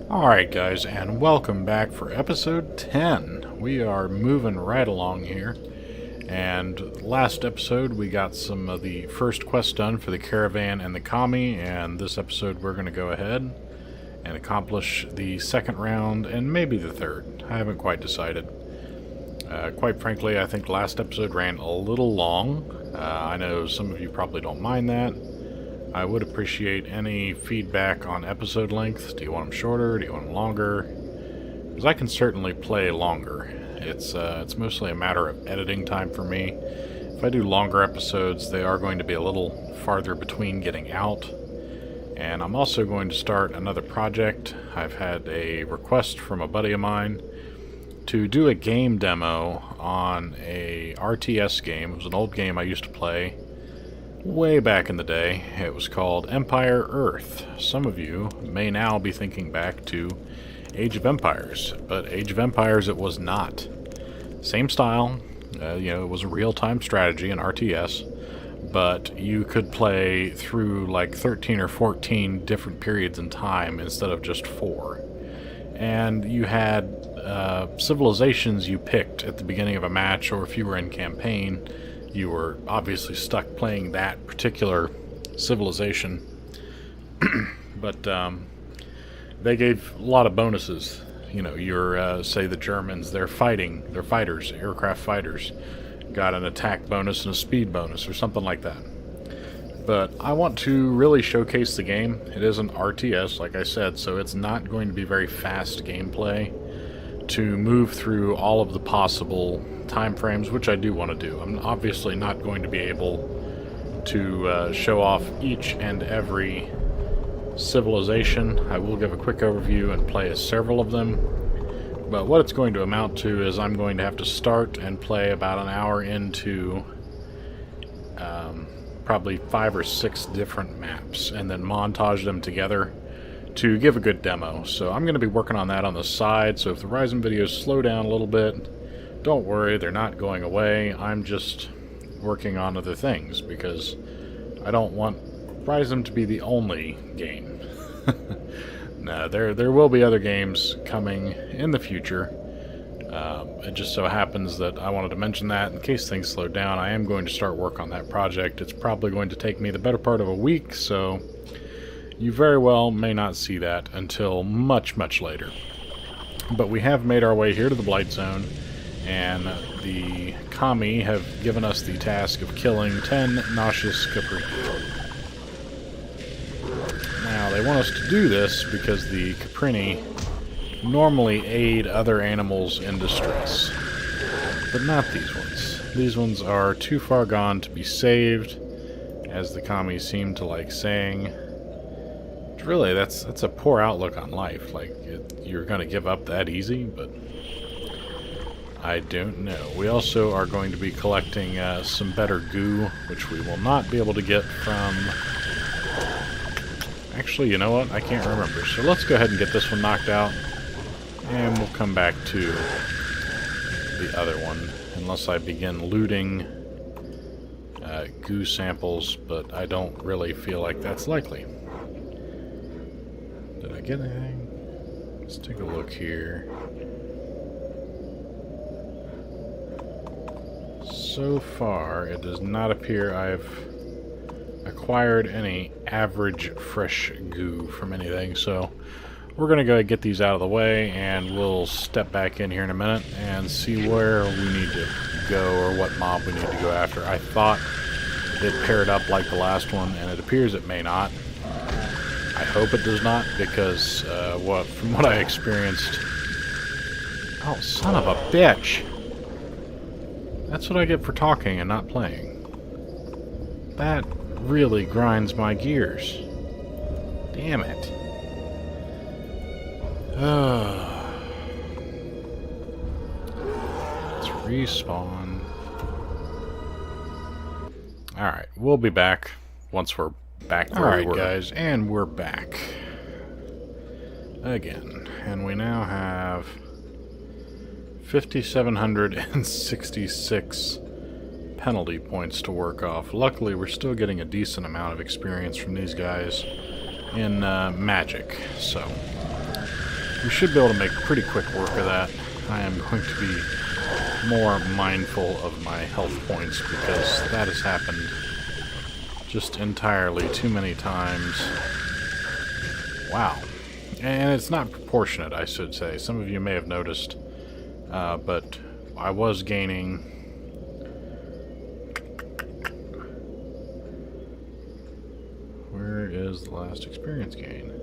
Alright guys, and welcome back for episode 10. We are moving right along here. And last episode we got some of the first quests done for the caravan and the commie, and this episode we're going to go ahead and accomplish the second round and maybe the third. I haven't quite decided. Quite frankly, I think last episode ran a little long. I know some of you probably don't mind that. I would appreciate any feedback on episode length. Do you want them shorter? Do you want them longer? Because I can certainly play longer. It's mostly a matter of editing time for me. If I do longer episodes, they are going to be a little farther between getting out. And I'm also going to start another project. I've had a request from a buddy of mine to do a game demo on a RTS game. It was an old game I used to play way back in the day. It was called Empire Earth. Some of you may now be thinking back to Age of Empires, but Age of Empires it was not. Same style, it was a real-time strategy in RTS, but you could play through like 13 or 14 different periods in time instead of just 4. And you had civilizations you picked at the beginning of a match, or if you were in campaign, you were obviously stuck playing that particular civilization. But they gave a lot of bonuses. You know, your say the Germans, they're fighters, aircraft fighters, got an attack bonus and a speed bonus or something like that. But I want to really showcase the game. It is an RTS, like I said, so it's not going to be very fast gameplay to move through all of the possible time frames, which I do want to do. I'm obviously not going to be able to show off each and every civilization. I will give a quick overview and play as several of them, but what it's going to amount to is I'm going to have to start and play about an hour into probably 5 or 6 different maps, and then montage them together to give a good demo. So I'm going to be working on that on the side, so if the Ryzom videos slow down a little bit, don't worry, they're not going away. I'm just working on other things because I don't want Ryzom to be the only game. No, there will be other games coming in the future. It just so happens that I wanted to mention that in case things slow down. I am going to start work on that project. It's probably going to take me the better part of a week, so you very well may not see that until much, much later. But we have made our way here to the Blight Zone, and the commie have given us the task of killing 10 nauseous caprini. Now, they want us to do this because the caprini normally aid other animals in distress, but not these ones. These ones are too far gone to be saved, as the commies seem to like saying. Really, that's a poor outlook on life. Like, you're going to give up that easy, but I don't know. We also are going to be collecting some better goo, which we will not be able to get from... Actually, you know what? I can't remember. So let's go ahead and get this one knocked out, and we'll come back to the other one, unless I begin looting goo samples, but I don't really feel like that's likely. Did I get anything? Let's take a look here. So far, it does not appear I've acquired any average fresh goo from anything, so we're going to go get these out of the way, and we'll step back in here in a minute and see where we need to go, or what mob we need to go after. I thought it paired up like the last one, and it appears it may not. I hope it does not, because from what I experienced... Oh, son of a bitch! That's what I get for talking and not playing. That really grinds my gears. Damn it. Let's respawn. Alright, we'll be back once we're back where we were. Alright guys, and we're back again, and we now have 5,766 penalty points to work off. Luckily, we're still getting a decent amount of experience from these guys in magic, so We should be able to make pretty quick work of that. I am going to be more mindful of my health points because that has happened just entirely too many times. Wow. And it's not proportionate, I should say. Some of you may have noticed, but I was gaining... Where is the last experience gain?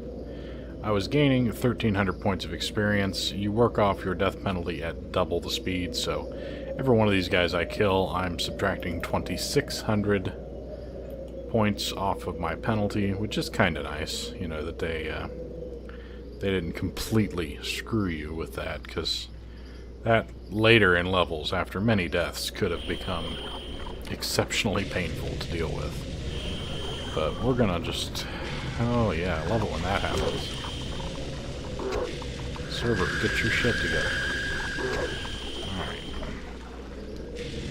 I was gaining 1,300 points of experience. You work off your death penalty at double the speed, so every one of these guys I kill, I'm subtracting 2,600 points off of my penalty, which is kind of nice, you know, that they didn't completely screw you with that, because that later in levels, after many deaths, could have become exceptionally painful to deal with. But we're gonna just... Oh yeah, I love it when that happens. Server, get your shit together. Alright.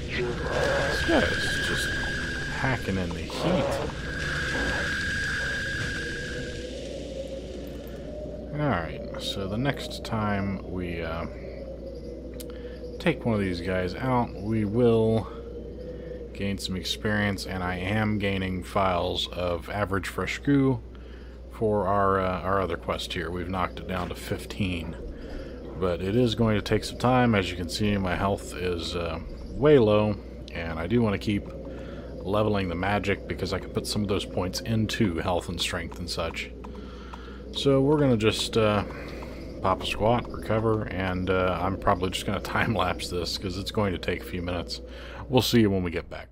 This guy is just hacking in the heat. Alright, so the next time we take one of these guys out, we will gain some experience, and I am gaining files of average fresh goo for our other quest here. We've knocked it down to 15, but it is going to take some time. As you can see, my health is way low, and I do want to keep leveling the magic because I can put some of those points into health and strength and such. So we're going to just pop a squat, recover, and I'm probably just going to time-lapse this because it's going to take a few minutes. We'll see you when we get back.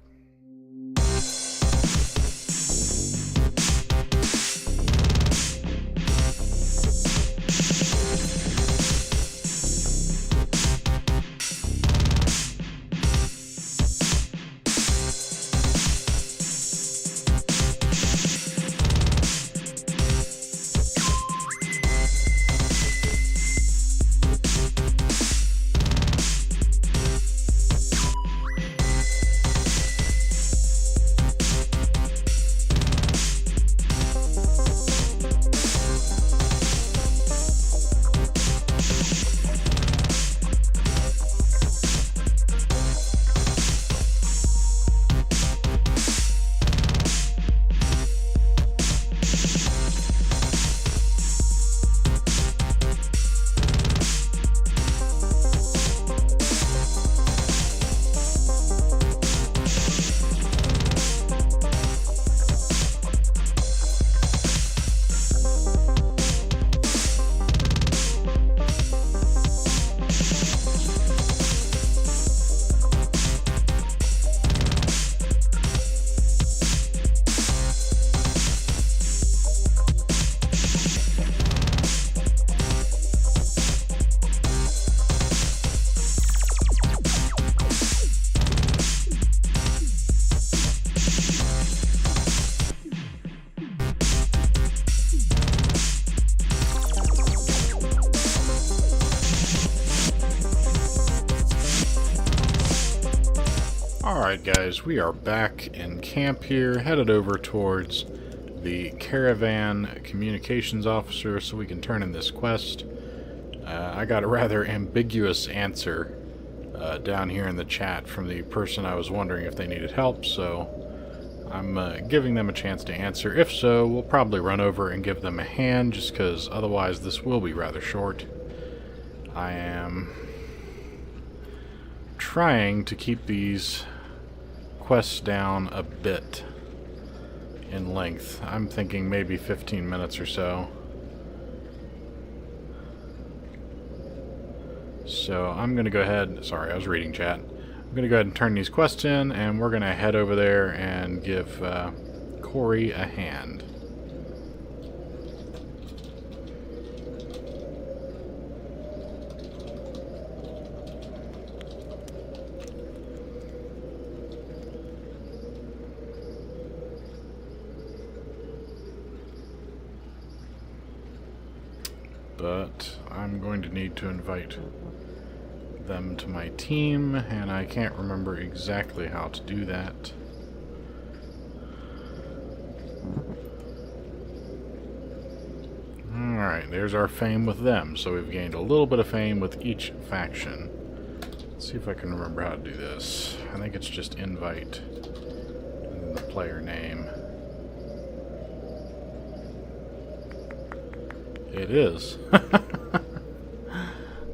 Alright guys, we are back in camp here, headed over towards the caravan communications officer so we can turn in this quest. I got a rather ambiguous answer down here in the chat from the person I was wondering if they needed help, so I'm giving them a chance to answer. If so, we'll probably run over and give them a hand, just because otherwise this will be rather short. I am trying to keep these quests down a bit in length. I'm thinking maybe 15 minutes or so. So I'm going to go ahead, sorry, I was reading chat. I'm going to go ahead and turn these quests in, and we're going to head over there and give Corey a hand. But I'm going to need to invite them to my team, and I can't remember exactly how to do that. Alright, there's our fame with them. So we've gained a little bit of fame with each faction. Let's see if I can remember how to do this. I think it's just invite and then the player name. It is.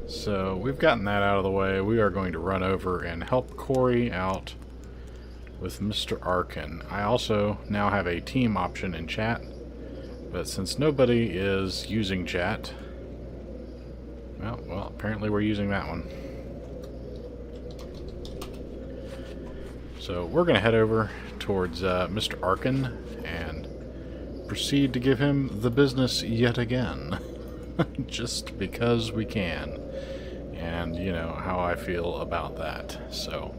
So we've gotten that out of the way. We are going to run over and help Corey out with Mr. Arkin. I also now have a team option in chat, but since nobody is using chat, well, apparently we're using that one. So we're going to head over towards Mr. Arkin and proceed to give him the business yet again. Just because we can. And you know how I feel about that. So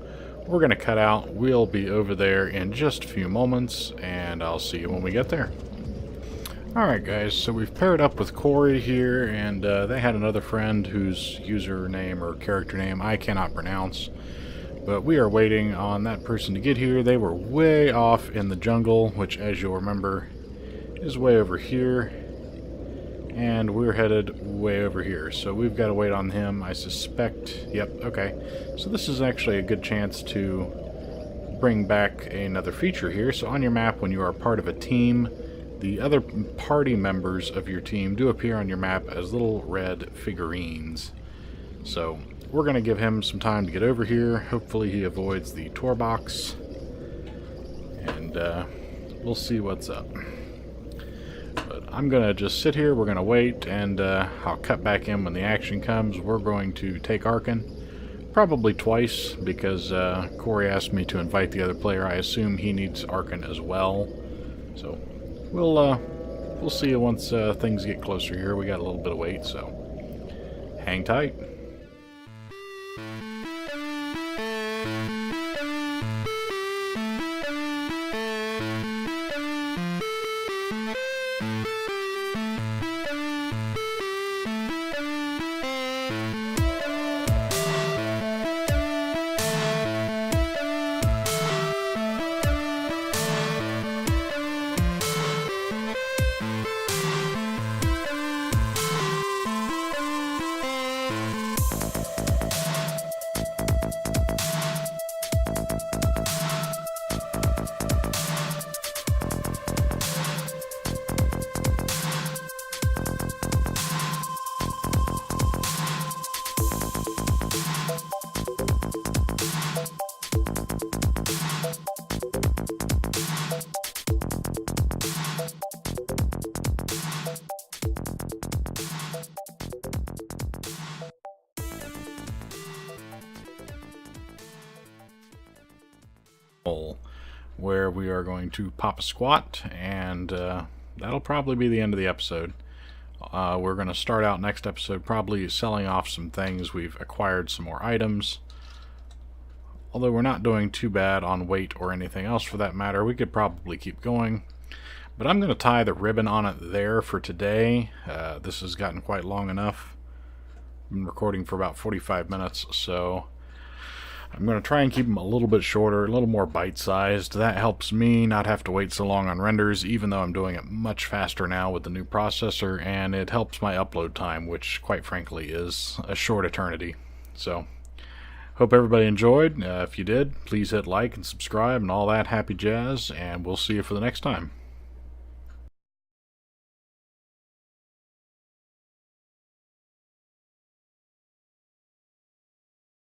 we're going to cut out. We'll be over there in just a few moments, and I'll see you when we get there. Alright guys, so we've paired up with Corey here, and they had another friend whose username or character name I cannot pronounce. But we are waiting on that person to get here. They were way off in the jungle, which, as you'll remember, is way over here. And we're headed way over here. So we've got to wait on him, I suspect. Yep, okay. So this is actually a good chance to bring back another feature here. So on your map, when you are part of a team, the other party members of your team do appear on your map as little red figurines. So we're going to give him some time to get over here. Hopefully he avoids the tour box. And we'll see what's up. But I'm going to just sit here. We're going to wait, and I'll cut back in when the action comes. We're going to take Arkin. Probably twice, because Corey asked me to invite the other player. I assume he needs Arkin as well. So we'll see you once things get closer here. We got a little bit of wait, so hang tight. Where we are going to pop a squat, and that'll probably be the end of the episode. We're going to start out next episode probably selling off some things. We've acquired some more items. Although we're not doing too bad on weight or anything else for that matter, we could probably keep going. But I'm going to tie the ribbon on it there for today. This has gotten quite long enough. I've been recording for about 45 minutes, so I'm going to try and keep them a little bit shorter, a little more bite-sized. That helps me not have to wait so long on renders, even though I'm doing it much faster now with the new processor, and it helps my upload time, which, quite frankly, is a short eternity. So, hope everybody enjoyed. If you did, please hit like and subscribe and all that happy jazz, and we'll see you for the next time.